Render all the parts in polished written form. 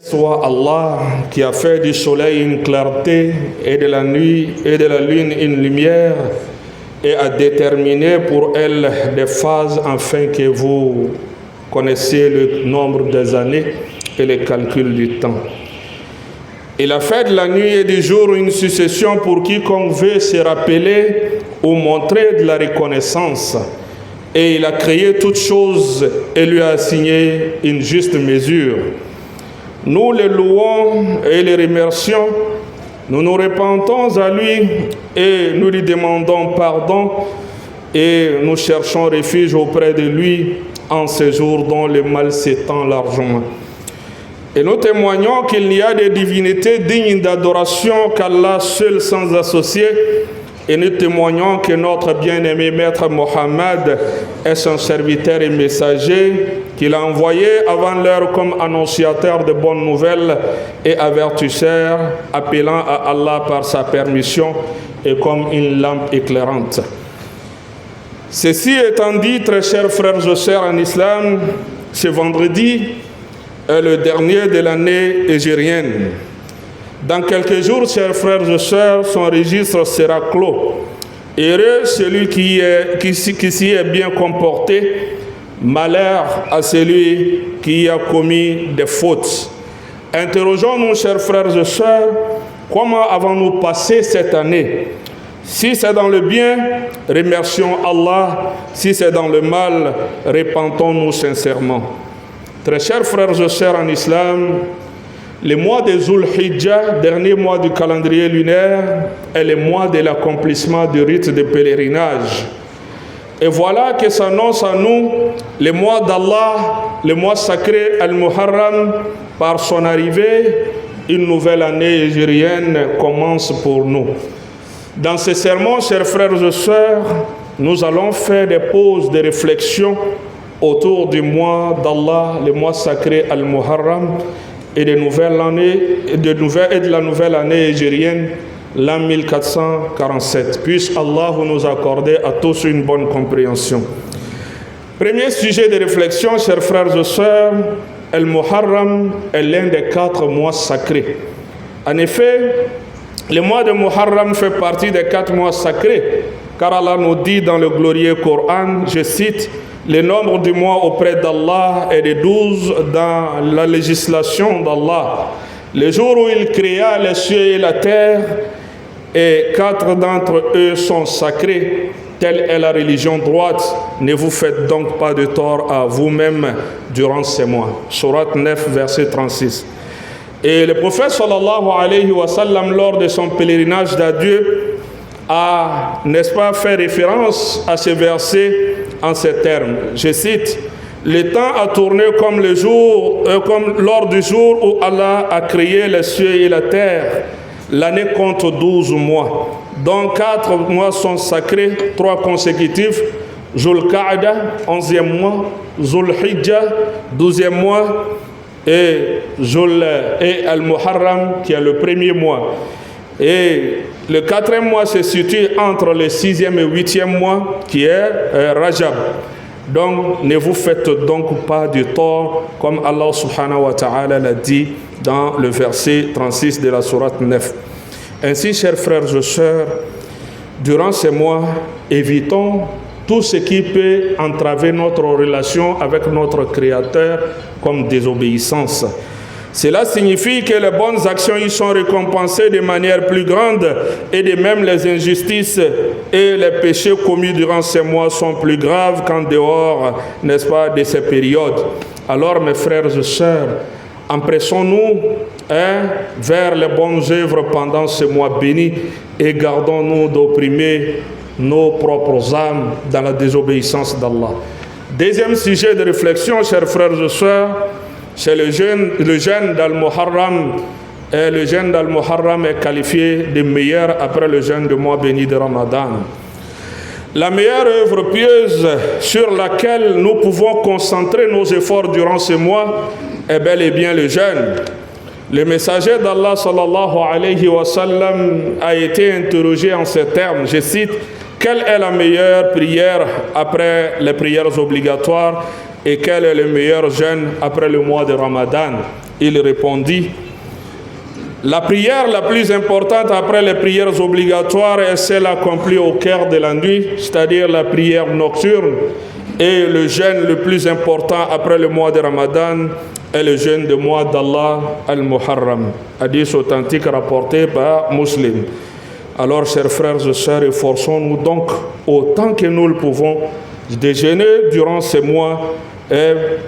Soit Allah qui a fait du soleil une clarté et de la nuit et de la lune une lumière et a déterminé pour elle des phases afin que vous connaissiez le nombre des années et le calcul du temps. Il a fait de la nuit et du jour une succession pour quiconque veut se rappeler ou montrer de la reconnaissance. Et il a créé toutes choses et lui a assigné une juste mesure. Nous le louons et le remercions. Nous nous repentons à lui et nous lui demandons pardon et nous cherchons refuge auprès de lui en ces jours dont le mal s'étend largement. Et nous témoignons qu'il n'y a de divinité digne d'adoration qu'Allah seul sans associé. Et nous témoignons que notre bien-aimé Maître Mohammed est son serviteur et messager, qu'il a envoyé avant l'heure comme annonciateur de bonnes nouvelles et avertisseur, appelant à Allah par sa permission et comme une lampe éclairante. Ceci étant dit, très chers frères et sœurs en islam, ce vendredi est le dernier de l'année hégérienne. Dans quelques jours, chers frères et sœurs, son registre sera clos. Heureux celui qui s'y est bien comporté, malheur à celui qui a commis des fautes. Interrogeons-nous, chers frères et sœurs, comment avons-nous passé cette année? Si c'est dans le bien, remercions Allah. Si c'est dans le mal, repentons-nous sincèrement. Très chers frères et sœurs en islam, le mois de Zul-Hijjah, dernier mois du calendrier lunaire, est le mois de l'accomplissement du rite de pèlerinage. Et voilà que s'annonce à nous le mois d'Allah, le mois sacré Al-Muharram. Par son arrivée, une nouvelle année hégérienne commence pour nous. Dans ce sermon, chers frères et sœurs, nous allons faire des pauses de réflexion autour du mois d'Allah, le mois sacré Al-Muharram, et de la nouvelle année hégérienne, l'an 1447. Puisse Allah nous accorder à tous une bonne compréhension. Premier sujet de réflexion, chers frères et sœurs, Al-Muharram est l'un des 4 mois sacrés. En effet, le mois de Muharram fait partie des 4 mois sacrés, car Allah nous dit dans le glorieux Coran, je cite, le nombre du mois auprès d'Allah est de 12 dans la législation d'Allah. Le jour où il créa les cieux et la terre, et 4 d'entre eux sont sacrés. Telle est la religion droite. Ne vous faites donc pas de tort à vous-même durant ces mois. Sourate 9, verset 36. Et le prophète sallallahu alayhi wa sallam, lors de son pèlerinage d'adieu, a, n'est-ce pas, fait référence à ce verset en ces termes. Je cite, « Le temps a tourné comme lors du jour où Allah a créé les cieux et la terre. L'année compte 12 mois, dont 4 mois sont sacrés, 3 consécutifs, Zul-Qa'da, 11e mois, Zul-Hijjah, 12e mois, et Al-Muharram, qui est le premier mois. Et le 4e mois se situe entre le 6e et 8e mois, qui est Rajab. Donc, ne vous faites donc pas du tort, comme Allah subhanahu wa ta'ala l'a dit dans le verset 36 de la sourate 9. Ainsi, chers frères et sœurs, durant ces mois, évitons tout ce qui peut entraver notre relation avec notre Créateur comme désobéissance. Cela signifie que les bonnes actions y sont récompensées de manière plus grande et de même les injustices et les péchés commis durant ces mois sont plus graves qu'en dehors, n'est-ce pas, de ces périodes. Alors, mes frères et sœurs, empressons-nous vers les bonnes œuvres pendant ce mois béni et gardons-nous d'opprimer nos propres âmes dans la désobéissance d'Allah. Deuxième sujet de réflexion, chers frères et sœurs, c'est le jeûne d'Al-Muharram. Et le jeûne d'Al-Muharram est qualifié de meilleur après le jeûne du mois béni de Ramadan. La meilleure œuvre pieuse sur laquelle nous pouvons concentrer nos efforts durant ce mois est bel et bien le jeûne. Le messager d'Allah sallallahu alayhi wa sallam a été interrogé en ces termes, je cite, « Quelle est la meilleure prière après les prières obligatoires ?» et quel est le meilleur jeûne après le mois de Ramadan? Il répondit, la prière la plus importante après les prières obligatoires est celle accomplie au cœur de la nuit, c'est-à-dire la prière nocturne. Et le jeûne le plus important après le mois de Ramadan est le jeûne du mois d'Allah al-Muharram. Hadith authentique rapporté par Muslim. Alors, chers frères et sœurs, efforçons-nous donc autant que nous le pouvons de jeûner durant ces mois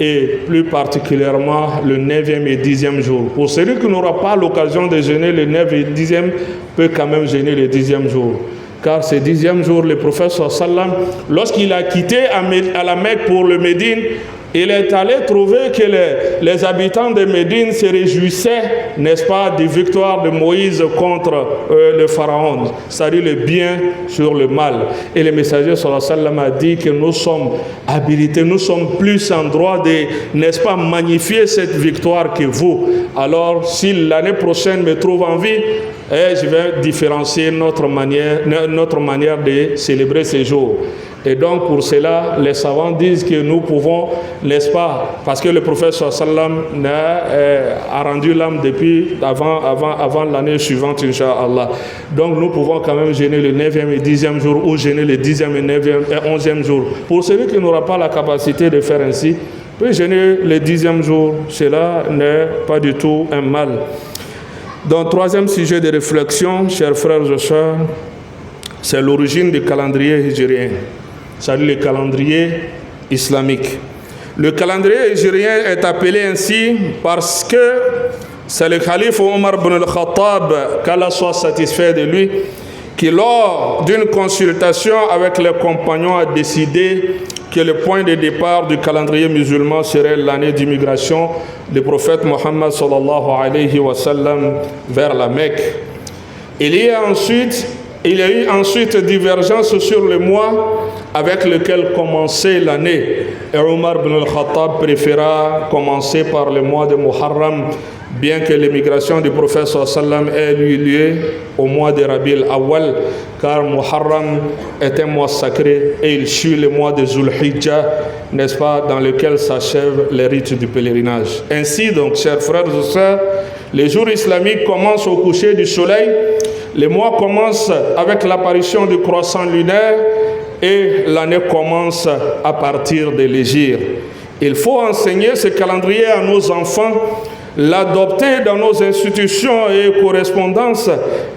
et plus particulièrement le 9e et 10e jour. Pour celui qui n'aura pas l'occasion de jeûner le 9e et 10e, peut quand même jeûner le 10e jour. Car ce 10e jour, le prophète sallam, lorsqu'il a quitté à la Mecque pour le Médine, il est allé trouver que les habitants de Médine se réjouissaient, n'est-ce pas, des victoires de Moïse contre le pharaon, c'est-à-dire le bien sur le mal. Et le messager sallam a dit que nous sommes habilités, nous sommes plus en droit de, n'est-ce pas, magnifier cette victoire que vous. Alors, si l'année prochaine me trouve en vie, je vais différencier notre manière de célébrer ces jours. Et donc, pour cela, les savants disent que nous pouvons, n'est-ce pas, parce que le prophète sallam a rendu l'âme depuis avant l'année suivante, Inch'Allah. Donc, nous pouvons quand même jeûner le 9e et 10e jour ou jeûner le 10e et 9e et 11e jour. Pour celui qui n'aura pas la capacité de faire ainsi, peut jeûner le 10e jour. Cela n'est pas du tout un mal. Donc, troisième sujet de réflexion, chers frères et sœurs, c'est l'origine du calendrier hijrien, c'est-à-dire le calendrier islamique. Le calendrier hijrien est appelé ainsi parce que c'est le calife Omar ibn al-Khattab, qu'Allah soit satisfait de lui, qui lors d'une consultation avec les compagnons a décidé que le point de départ du calendrier musulman serait l'année d'immigration du prophète Mohammed sallallahu alayhi wa sallam vers la Mecque. Il y a eu ensuite divergence sur le mois avec lequel commencer l'année. Et Omar ibn al-Khattab préféra commencer par le mois de Muharram, bien que l'émigration du prophète sallam ait eu lieu au mois de Rabi'l Awwal, car Muharram est un mois sacré et il suit le mois de Zulhijjah, n'est-ce pas, dans lequel s'achèvent les rites du pèlerinage. Ainsi donc, chers frères et sœurs, les jours islamiques commencent au coucher du soleil, les mois commencent avec l'apparition du croissant lunaire et l'année commence à partir de l'hégire. Il faut enseigner ce calendrier à nos enfants, l'adopter dans nos institutions et correspondances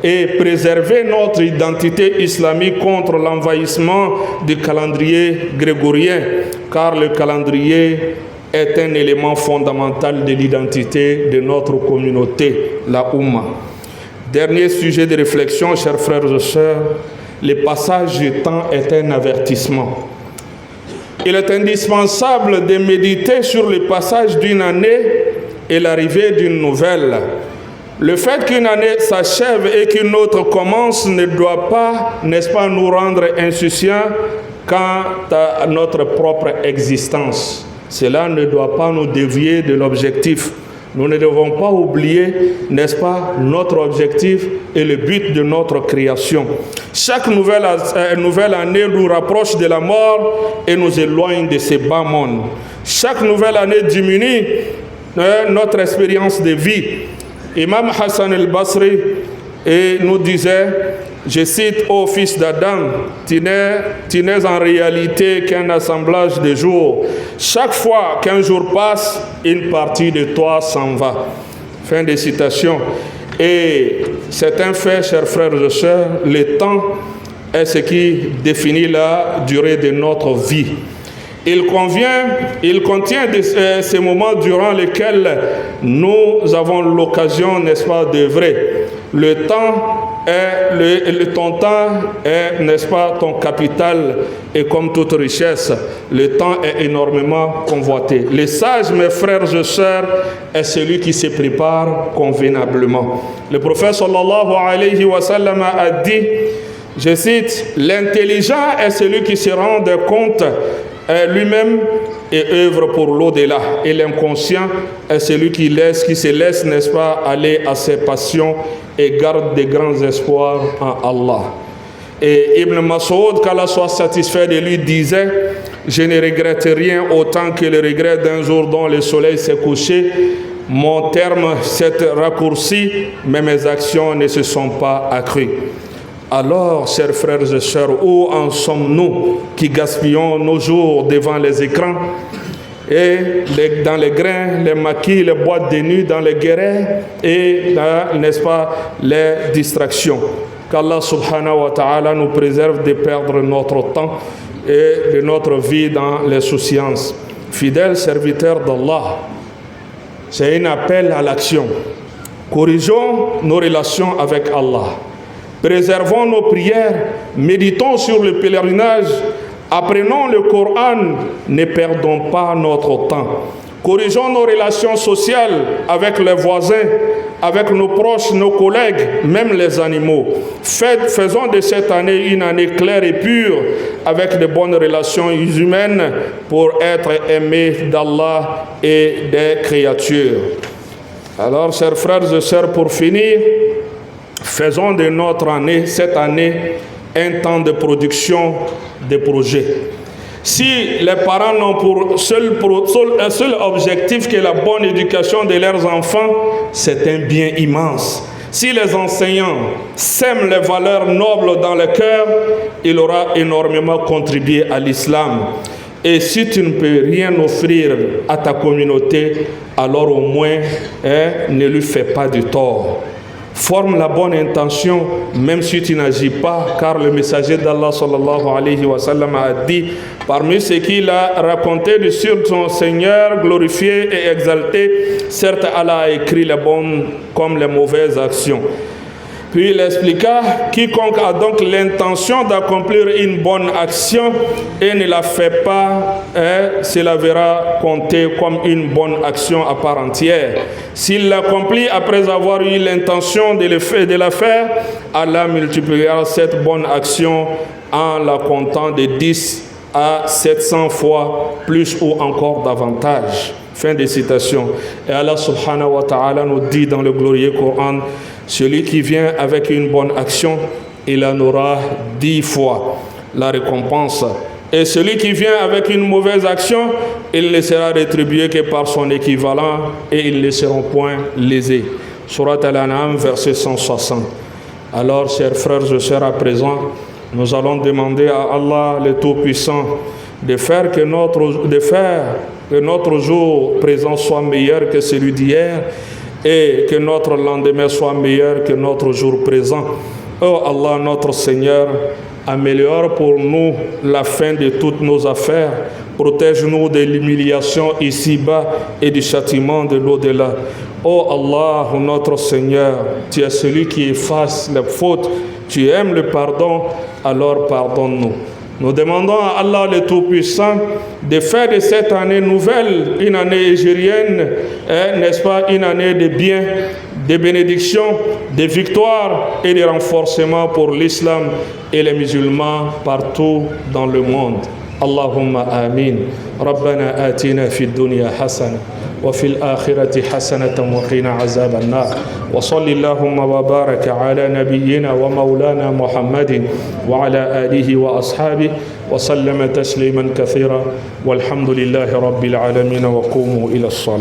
et préserver notre identité islamique contre l'envahissement du calendrier grégorien, car le calendrier est un élément fondamental de l'identité de notre communauté, la Oumma. Dernier sujet de réflexion, chers frères et sœurs, le passage du temps est un avertissement. Il est indispensable de méditer sur le passage d'une année et l'arrivée d'une nouvelle. Le fait qu'une année s'achève et qu'une autre commence ne doit pas, n'est-ce pas, nous rendre insouciants quant à notre propre existence. Cela ne doit pas nous dévier de l'objectif. Nous ne devons pas oublier, n'est-ce pas, notre objectif et le but de notre création. Chaque nouvelle année nous rapproche de la mort et nous éloigne de ce bas monde. Chaque nouvelle année diminue notre expérience de vie. Imam Hassan al-Basri nous disait, je cite, ô fils d'Adam, tu n'es en réalité qu'un assemblage de jours. Chaque fois qu'un jour passe, une partie de toi s'en va. Fin de citation. Et c'est un fait, chers frères et sœurs, le temps est ce qui définit la durée de notre vie. Il contient ces moments durant lesquels nous avons l'occasion, n'est-ce pas, d'œuvrer. Ton temps est, n'est-ce pas, ton capital, et comme toute richesse, le temps est énormément convoité. Le sage, mes frères et sœurs, est celui qui se prépare convenablement. Le prophète sallallahu alayhi wa sallam a dit, je cite, l'intelligent est celui qui se rend compte lui-même et œuvre pour l'au-delà. Et l'inconscient est celui qui se laisse, n'est-ce pas, aller à ses passions et garde de grands espoirs en Allah. Et Ibn Mas'ud, qu'Allah soit satisfait de lui, disait, je ne regrette rien autant que le regret d'un jour dont le soleil s'est couché. Mon terme s'est raccourci, mais mes actions ne se sont pas accrues. Alors, chers frères et sœurs, où en sommes-nous qui gaspillons nos jours devant les écrans et dans les grains, les maquis, les boîtes de nuit, dans les guérets et dans, n'est-ce pas, les distractions. Qu'Allah subhanahu wa ta'ala nous préserve de perdre notre temps et de notre vie dans les souciances. Fidèles serviteurs d'Allah, c'est un appel à l'action. Corrigeons nos relations avec Allah. Préservons nos prières. Méditons sur le pèlerinage. Apprenons le Coran. Ne perdons pas notre temps. Corrigeons nos relations sociales avec les voisins, avec nos proches, nos collègues, même les animaux. Faisons de cette année une année claire et pure avec de bonnes relations humaines pour être aimés d'Allah et des créatures. Alors, chers frères et sœurs, pour finir, faisons de notre année, cette année, un temps de production de projets. Si les parents n'ont pour un seul objectif que la bonne éducation de leurs enfants, c'est un bien immense. Si les enseignants sèment les valeurs nobles dans le cœur, il aura énormément contribué à l'islam. Et si tu ne peux rien offrir à ta communauté, alors au moins ne lui fais pas du tort. Forme la bonne intention, même si tu n'agis pas, car le messager d'Allah sallallahu alayhi wa sallam a dit, parmi ce qu'il a raconté sur son Seigneur glorifié et exalté, certes Allah a écrit les bonnes comme les mauvaises actions. Puis il expliqua, quiconque a donc l'intention d'accomplir une bonne action et ne la fait pas, cela verra compter comme une bonne action à part entière. S'il l'accomplit après avoir eu l'intention de la faire, Allah multipliera cette bonne action en la comptant de 10 à 700 fois plus ou encore davantage. Fin de citation. Et Allah subhanahu wa ta'ala nous dit dans le glorieux Coran, celui qui vient avec une bonne action, il en aura 10 fois la récompense. Et celui qui vient avec une mauvaise action, il ne sera rétribué que par son équivalent et ils ne seront point lésés. Surat Al-An'am, verset 160. Alors, chers frères et sœurs, à présent, nous allons demander à Allah, le Tout-Puissant, de faire que notre jour présent soit meilleur que celui d'hier et que notre lendemain soit meilleur que notre jour présent. Oh Allah, notre Seigneur, améliore pour nous la fin de toutes nos affaires. Protège-nous de l'humiliation ici-bas et du châtiment de l'au-delà. Oh Allah, notre Seigneur, tu es celui qui efface les fautes. Tu aimes le pardon, alors pardonne-nous. Nous demandons à Allah le Tout-Puissant de faire de cette année nouvelle une année égérienne, n'est-ce pas, une année de bien, de bénédiction, de victoire et de renforcement pour l'islam et les musulmans partout dans le monde. Allahumma amin. Rabbana atina fid dunya hasana wa fil akhirati hasanatan wa qina azaban nar. Wa sallallahu wa baraka ala nabiyyina wa maulana Muhammadin wa ala alihi wa ashabihi wa sallama tasliman kathira walhamdulillahi rabbil alamin wa qumu ila as-salat.